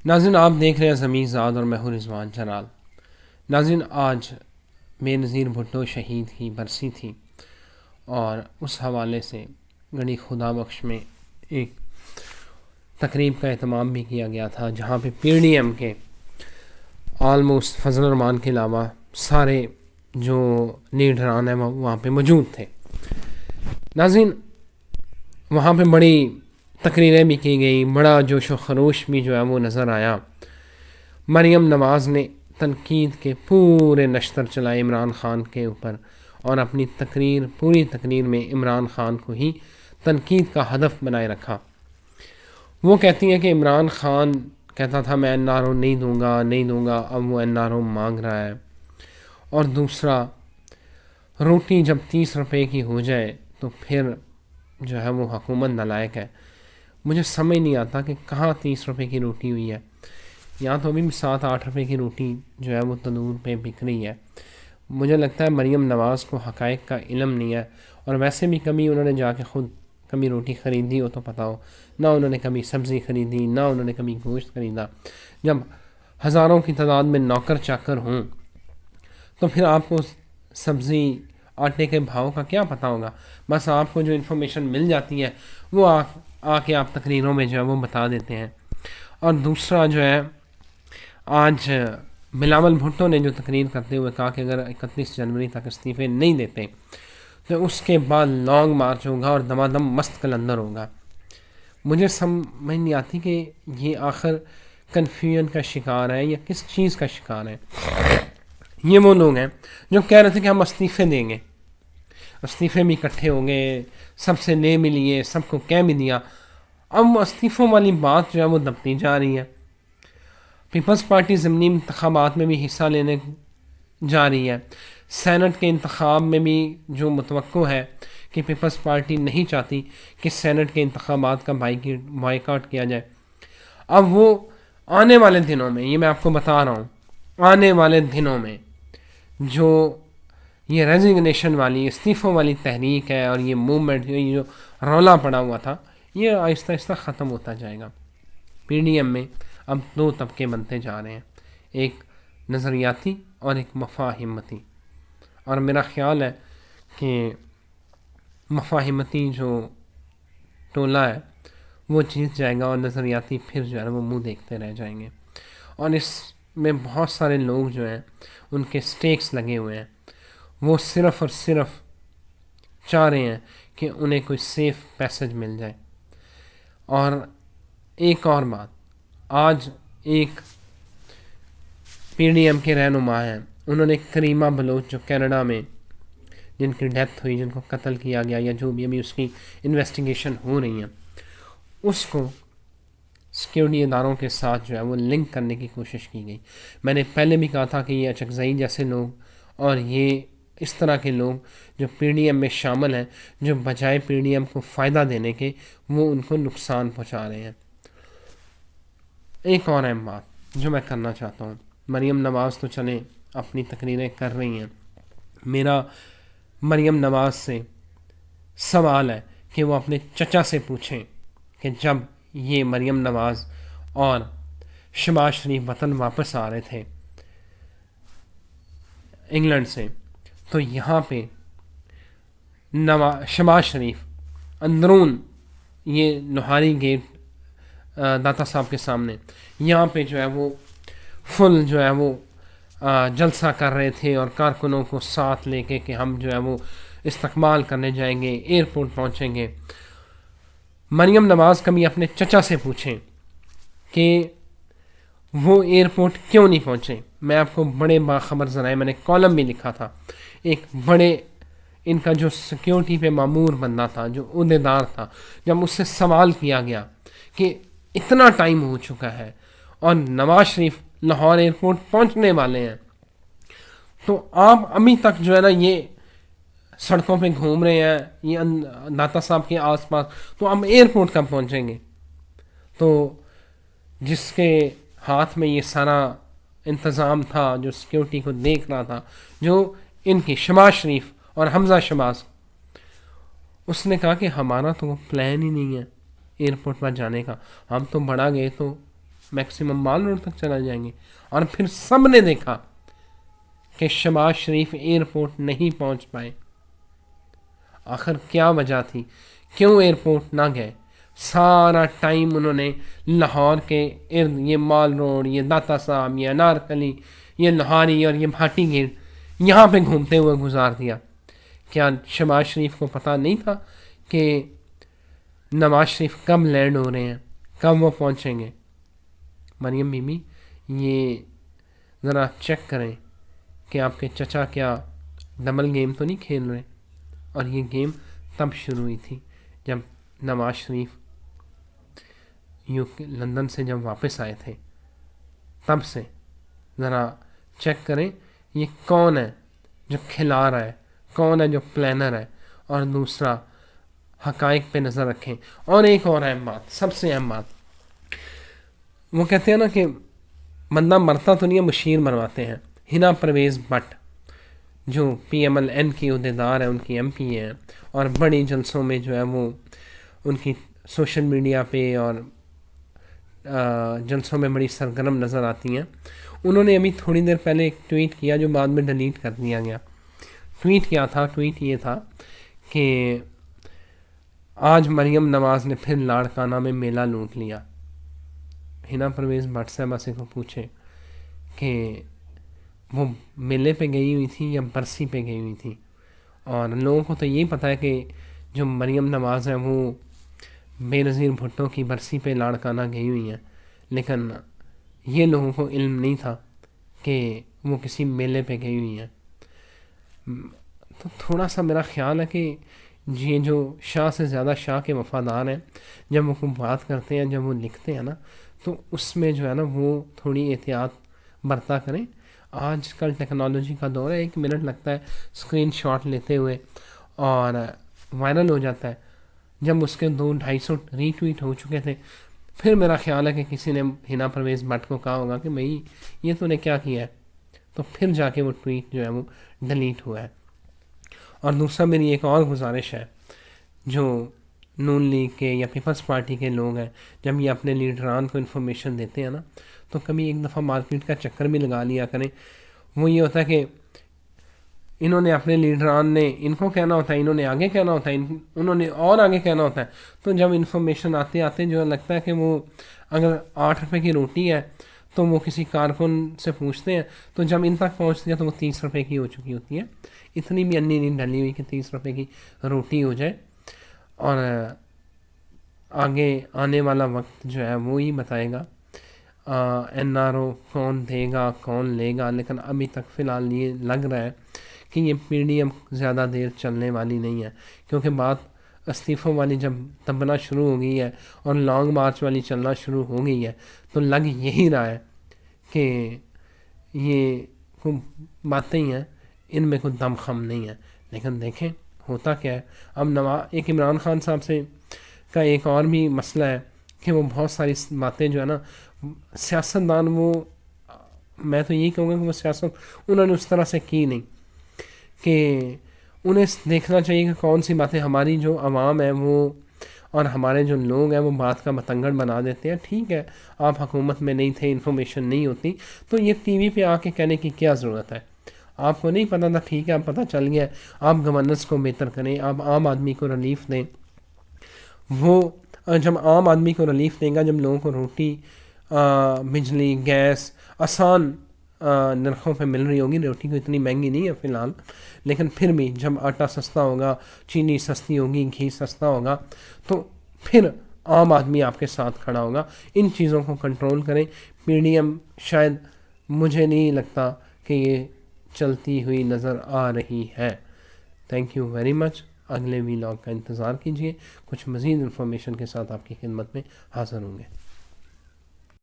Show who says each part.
Speaker 1: ناظرین آپ دیکھ رہے ہیں زمین زاد اور میں ہوں رضوان جلال۔ ناظرین آج بے نظیر بھٹو شہید کی برسی تھی اور اس حوالے سے گڑی خدا بخش میں ایک تقریب کا اہتمام بھی کیا گیا تھا، جہاں پہ پی ڈی ایم کے آلموسٹ فضل الرحمان کے علاوہ سارے جو لیڈران ہیں وہاں پہ موجود تھے۔ ناظرین وہاں پہ بڑی تقریریں بھی کی گئی، بڑا جوش و خروش بھی جو ہے وہ نظر آیا۔ مریم نواز نے تنقید کے پورے نشتر چلائے عمران خان کے اوپر اور اپنی پوری تقریر میں عمران خان کو ہی تنقید کا ہدف بنائے رکھا۔ وہ کہتی ہیں کہ عمران خان کہتا تھا میں این آر او نہیں دوں گا، اب وہ این آر او مانگ رہا ہے۔ اور دوسرا، روٹی جب 30 روپے کی ہو جائے تو پھر جو ہے وہ حکومت نالائق ہے۔ مجھے سمجھ نہیں آتا کہ کہاں 30 روپے کی روٹی ہوئی ہے، یہاں تو ابھی بھی 7-8 روپے کی روٹی جو ہے وہ تندور پہ بک رہی ہے۔ مجھے لگتا ہے مریم نواز کو حقائق کا علم نہیں ہے، اور ویسے بھی کبھی انہوں نے جا کے خود کبھی روٹی خریدی ہو تو پتہ ہو، نہ انہوں نے کبھی سبزی خریدی، نہ انہوں نے کبھی گوشت خریدا۔ جب ہزاروں کی تعداد میں نوکر چاکر ہوں تو پھر آپ کو سبزی آٹے کے بھاؤ کا کیا پتہ ہوگا؟ بس آپ کو جو انفارمیشن مل جاتی ہے وہ آ کے آپ تقریروں میں جو ہے وہ بتا دیتے ہیں۔ اور دوسرا جو ہے، آج بلاول بھٹو نے جو تقریر کرتے ہوئے کہا کہ اگر 31 جنوری تک استعفے نہیں دیتے تو اس کے بعد لانگ مارچ ہوگا اور دمادم مست قلندر ہوگا۔ مجھے سمجھ نہیں آتی کہ یہ آخر کنفیوژن کا شکار ہے یا کس چیز کا شکار ہے۔ یہ وہ لوگ ہیں جو کہہ رہے تھے کہ ہم استعفے دیں گے، استعفے بھی اکٹھے ہو گئے، سب سے لے بھی لیے، سب کو کہہ بھی دیا۔ اب استعفوں والی بات جو ہے وہ دبتی جا رہی ہے۔ پیپلز پارٹی ضمنی انتخابات میں بھی حصہ لینے جا رہی ہے۔ سینٹ کے انتخاب میں بھی جو متوقع ہے کہ پیپلز پارٹی نہیں چاہتی کہ سینٹ کے انتخابات کا بائیکاٹ کیا جائے۔ اب وہ آنے والے دنوں میں، یہ میں آپ کو بتا رہا ہوں، آنے والے دنوں میں جو یہ ریزگنیشن والی استعفوں والی تحریک ہے اور یہ موومنٹ جو رولا پڑا ہوا تھا، یہ آہستہ آہستہ ختم ہوتا جائے گا۔ پی ڈی ایم میں اب 2 طبقے بنتے جا رہے ہیں، ایک نظریاتی اور ایک مفاہمتی، اور میرا خیال ہے کہ مفاہمتی جو ٹولہ ہے وہ جیت جائے گا اور نظریاتی پھر جو ہے وہ منہ دیکھتے رہ جائیں گے۔ اور اس میں بہت سارے لوگ جو ہیں ان کے سٹیکس لگے ہوئے ہیں، وہ صرف اور صرف چاہ رہے ہیں کہ انہیں کوئی سیف پیسج مل جائے۔ اور ایک اور بات، آج ایک پی ڈی ایم کے رہنما ہیں، انہوں نے کریمہ بلوچ جو کینیڈا میں جن کی ڈیتھ ہوئی، جن کو قتل کیا گیا یا جو بھی ابھی اس کی انویسٹیگیشن ہو رہی ہیں، اس کو سیکیورٹی اداروں کے ساتھ جو ہے وہ لنک کرنے کی کوشش کی گئی۔ میں نے پہلے بھی کہا تھا کہ یہ اچکزئی جیسے لوگ اور یہ اس طرح کے لوگ جو پی ڈی ایم میں شامل ہیں، جو بجائے پی ڈی ایم کو فائدہ دینے کے وہ ان کو نقصان پہنچا رہے ہیں۔ ایک اور اہم بات جو میں کرنا چاہتا ہوں، مریم نواز تو چلیں اپنی تقریریں کر رہی ہیں، میرا مریم نواز سے سوال ہے کہ وہ اپنے چچا سے پوچھیں کہ جب یہ مریم نواز اور شہباز شریف وطن واپس آ رہے تھے انگلینڈ سے، تو یہاں پہ شہباز شریف اندرون یہ لوہاری گیٹ داتا صاحب کے سامنے یہاں پہ جو ہے وہ فل جو ہے وہ جلسہ کر رہے تھے اور کارکنوں کو ساتھ لے کے کہ ہم جو ہے وہ استقبال کرنے جائیں گے، ایئرپورٹ پہنچیں گے۔ مریم نواز کبھی اپنے چچا سے پوچھیں کہ وہ ایئرپورٹ کیوں نہیں پہنچے۔ میں آپ کو بڑے باخبر ذرائع، میں نے کالم بھی لکھا تھا، ایک بڑے ان کا جو سیکیورٹی پہ مامور بندہ تھا، جو عہدیدار تھا، جب اس سے سوال کیا گیا کہ اتنا ٹائم ہو چکا ہے اور نواز شریف لاہور ایئرپورٹ پہنچنے والے ہیں، تو آپ ابھی تک جو ہے نا یہ سڑکوں پہ گھوم رہے ہیں یہ داتا صاحب کے آس پاس، تو ہم ایئرپورٹ کب پہنچیں گے؟ تو جس کے ہاتھ میں یہ سارا انتظام تھا، جو سیکیورٹی کو دیکھ رہا تھا، جو ان کی شہباز شریف اور حمزہ شہباز، اس نے کہا کہ ہمارا تو پلان ہی نہیں ہے ایئرپورٹ پر جانے کا، ہم تو بڑا گئے تو میکسیمم مال روڈ تک چلا جائیں گے. اور پھر سب نے دیکھا کہ شہباز شریف ایئرپورٹ نہیں پہنچ پائے. آخر کیا وجہ تھی, کیوں ایئرپورٹ نہ گئے؟ سارا ٹائم انہوں نے لاہور کے ارد, یہ مال روڈ, یہ داتا صاحب, یہ انارکلی, یہ لوہاری اور یہ بھاٹی گیٹ, یہاں پہ گھومتے ہوئے گزار دیا. کیا شہباز شریف کو پتہ نہیں تھا کہ نواز شریف کب لینڈ ہو رہے ہیں, کب وہ پہنچیں گے؟ مریم بی بی, یہ ذرا چیک کریں کہ آپ کے چچا کیا ڈبل گیم تو نہیں کھیل رہے. اور یہ گیم تب شروع ہوئی تھی جب نواز شریف لندن سے جب واپس آئے تھے, تب سے. ذرا چیک کریں یہ کون ہے جو کھلا رہا ہے, کون ہے جو پلانر ہے. اور دوسرا, حقائق پہ نظر رکھیں. اور ایک اور اہم بات, سب سے اہم بات, وہ کہتے ہیں نا کہ بندہ مرتا تو نہیں ہے, مشیر مرواتے ہیں. ہنا پرویز بٹ جو پی ایم ایل این کی عہدیدار ہیں, ان کی ایم پی ہیں, اور بڑی جلسوں میں جو ہے وہ ان کی سوشل میڈیا پہ اور جلسوں میں بڑی سرگرم نظر آتی ہیں. انہوں نے ابھی تھوڑی دیر پہلے ایک ٹویٹ کیا جو بعد میں ڈیلیٹ کر دیا گیا. ٹویٹ کیا تھا؟ ٹویٹ یہ تھا کہ آج مریم نواز نے پھر لاڑکانہ میں میلہ لوٹ لیا. ہنا پرویز بٹ صاحبہ سے کو پوچھے کہ وہ میلے پہ گئی ہوئی تھی یا برسی پہ گئی ہوئی تھی. اور لوگوں کو تو یہی پتہ ہے کہ جو مریم نواز ہیں وہ بے نظیر بھٹو کی برسی پہ لاڑکانہ گئی ہوئی ہیں, لیکن یہ لوگوں کو علم نہیں تھا کہ وہ کسی میلے پہ گئی ہوئی ہیں. تو تھوڑا سا میرا خیال ہے کہ یہ جو شاہ سے زیادہ شاہ کے وفادار ہیں, جب وہ بات کرتے ہیں, جب وہ لکھتے ہیں نا, تو اس میں جو ہے نا وہ تھوڑی احتیاط برتا کریں. آج کل ٹیکنالوجی کا دور ہے, 1 منٹ لگتا ہے اسکرین شاٹ لیتے ہوئے اور وائرل ہو جاتا ہے. جب اس کے 200-250 ری ٹویٹ ہو چکے تھے, پھر میرا خیال ہے کہ کسی نے ہنا پرویز بٹ کو کہا ہوگا کہ بھائی یہ تو نے کیا کیا ہے, تو پھر جا کے وہ ٹویٹ جو ہے وہ ڈیلیٹ ہوا ہے. اور دوسرا میری ایک اور گزارش ہے, جو نون لیگ کے یا پیپلز پارٹی کے لوگ ہیں, جب یہ اپنے لیڈران کو انفارمیشن دیتے ہیں نا, تو کبھی ایک دفعہ مارکیٹ کا چکر بھی لگا لیا کریں. وہ یہ ہوتا ہے کہ انہوں نے اپنے لیڈران نے ان کو کہنا ہوتا ہے, انہوں نے آگے کہنا ہوتا ہے, انہوں نے اور آگے کہنا ہوتا ہے. تو جب انفارمیشن آتے آتے جو لگتا ہے کہ وہ اگر 8 روپے کی روٹی ہے تو وہ کسی کارکن سے پوچھتے ہیں, تو جب ان تک پہنچتی ہے تو وہ 30 روپے کی ہو چکی ہوتی ہے. اتنی بھی انی نہیں ڈلی ہوئی کہ 30 روپے کی روٹی ہو جائے. اور آگے آنے والا وقت جو ہے وہ ہی بتائے گا این آر او کون دے گا کون لے گا. لیکن ابھی تک فی الحال یہ لگ رہا ہے کہ یہ پی ڈی ایم زیادہ دیر چلنے والی نہیں ہے, کیونکہ بات استعفوں والی جب دبنا شروع ہو گئی ہے اور لانگ مارچ والی چلنا شروع ہو گئی ہے, تو لگ یہی رہا ہے کہ یہ کوئی باتیں ہی ہیں, ان میں کوئی دم خم نہیں ہے. لیکن دیکھیں ہوتا کیا ہے. اب ایک عمران خان صاحب سے کا ایک اور بھی مسئلہ ہے کہ وہ بہت ساری باتیں جو ہے نا, سیاستدان وہ, میں تو یہی کہوں گا کہ وہ سیاست انہوں نے اس طرح سے کی نہیں کہ انہیں دیکھنا چاہیے کہ کون سی باتیں ہماری جو عوام ہے وہ اور ہمارے جو لوگ ہیں وہ بات کا بتنگڑ بنا دیتے ہیں. ٹھیک ہے, آپ حکومت میں نہیں تھے, انفارمیشن نہیں ہوتی, تو یہ ٹی وی پہ آ کے کہنے کی کیا ضرورت ہے؟ آپ کو نہیں پتہ تھا, ٹھیک ہے, آپ پتہ چل گیا, آپ گورننس کو بہتر کریں, آپ عام آدمی کو ریلیف دیں. وہ جب عام آدمی کو ریلیف دیں گا, جب لوگوں کو روٹی, بجلی, گیس آسان نرخوں پہ مل رہی ہوگی, روٹی کو اتنی مہنگی نہیں ہے فی الحال, لیکن پھر بھی جب آٹا سستا ہوگا, چینی سستی ہوگی, گھی سستا ہوگا, تو پھر عام آدمی آپ کے ساتھ کھڑا ہوگا. ان چیزوں کو کنٹرول کریں. پی ڈی ایم شاید مجھے نہیں لگتا کہ یہ چلتی ہوئی نظر آ رہی ہے. Thank you very much. اگلے ویلاگ کا انتظار کیجیے, کچھ مزید انفارمیشن کے ساتھ آپ کی خدمت میں حاضر ہوں گے.